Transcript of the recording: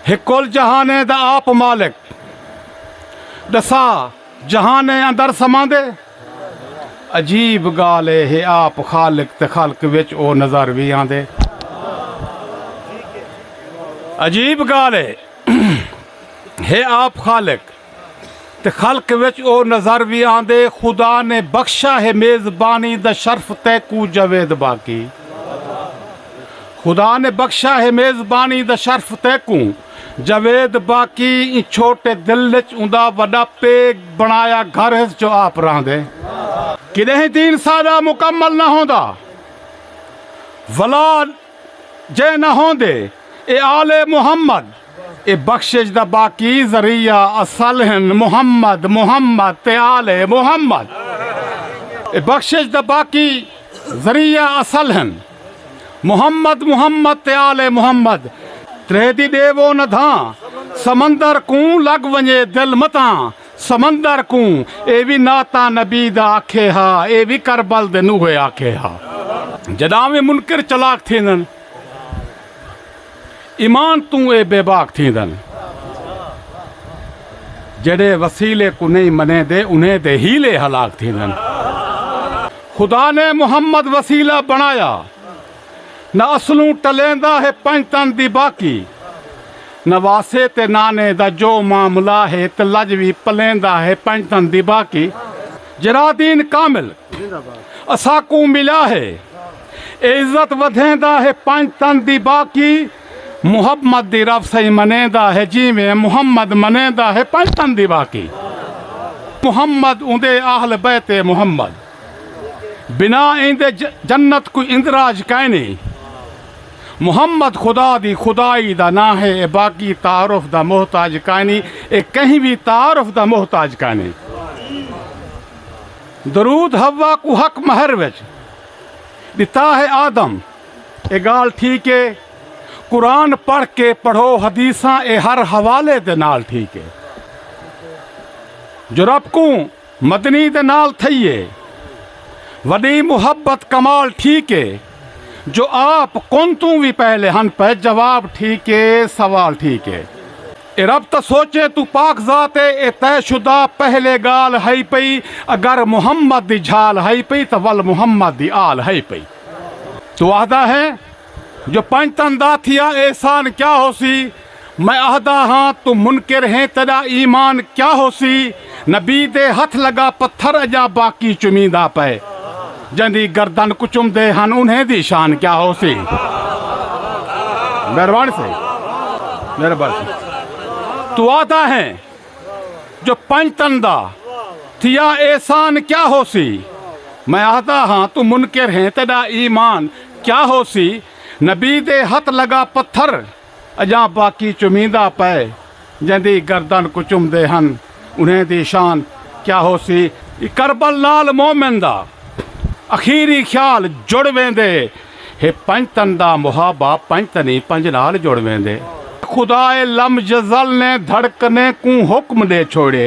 हिकुल जहाने दा आप मालिक दसा जहाने अंदर समांदे अजीब गाल है आप खालिक ते खालक विच ओ नज़र भी आंदे अजीब गाल है आप खालिक ते खालक विच ओ नज़र भी आंदे खुदा ने बख्शा है मेज़बानी दा शर्फ तैकू जवेद बाकी खुदा ने बख्शा है मेज़बानी दा शर्फ तैकू जवेद बाकी छोटे दिल च उंदा वड्डा पेग बनाया घर जो आप रहंदे किदें दीन सारा मुकम्मल ना होंदा वला जे ना होंदे ए आले मुहम्मद ए बख्शिश दा बाकी जरिया असल हन मुहम्मद मुहम्मद ते आले मुहम्मद ए बख्शिश दा बाकी जरिया असल हन मुहम्मद मुहम्मद ते आले मुहम्मद त्रेदी देवो न धा समंदर कू लग वञे दिल मता समंदर कू ए भी नाता नबी दा आखे हा ए भी करबल दे नूहे आखे हा जदा में मुनकर चलाक थींदन ईमान तू ए बेबाक थींदन जड़े वसीले को नहीं मने दे उन्हें दे हीले हलाक थींदन खुदा ने मुहम्मद वसीला बनाया न असलू टलेंदा है पंजतन दी बाकी नवासे ते नाने दा जो मामला है ते लज भी पलेंदा है पंजतन दी बाकी जरा दीन कामिल असाकू मिला है इज्जत वधेंदा है पंजतन दी बाकी मुहम्मद दी रब सही मनेंदा है जिवें मुहम्मद मनेंदा है पंजतन दी बाकी मुहम्मद उंदे आहल बैते मुहम्मद बिना इंदे जन्नत कोई इंदराज कैनी मुहम्मद खुदा दी खुदाई दा ना है ए बाकी तारुफ दा मोहताज कानी ए कहीं भी तारुफ दा मोहताज कानी दरूद हवा को हक महर विच दिता है आदम ए गाल ठीक है कुरान पढ़ के पढ़ो हदीसां ए हर हवाले दे नाल ठीक है जो रब को मदनी दे नाल थईए वडी मुहब्बत कमाल ठीक है जो आप कौन तू भी पहले हन पे जवाब ठीक है सवाल ठीक है ए रब तो सोचे तू पाक जाते ए तयशुदा पहले गाल है पई अगर मुहम्मद दी झाल है पई तो वल मुहम्मद दी आल है पई तो आहदा है जो पंजतन दा थिया एहसान क्या होसी मैं आहदा हाँ तू मुनकिर है तेरा ईमान क्या होसी नबी दे हथ लगा पत्थर अजा बाकी चुमीदा पे जंदी गर्दन कुचुम दे हन उन्हें दी शान क्या हो सी मेहरबानी से तू आता है जो पंजतन दा थिया एहसान क्या हो सी मैं आता हाँ तू मुनकिर है तेरा ईमान क्या हो सी नबी दे हथ लगा पत्थर अजा बाकी चुमीदा पे जंदी गर्दन कुचुम दे हन उन्हें दी शान क्या हो सी करबल नाल मोमिन दा अखीरी ख्याल जुड़ वेंदे हे पंजतन दा मुहाबा पंजतनी पंज नाल जुड़ वेंदे खुदाए लम जज़ल ने धड़कने को हुक्म दे छोड़े।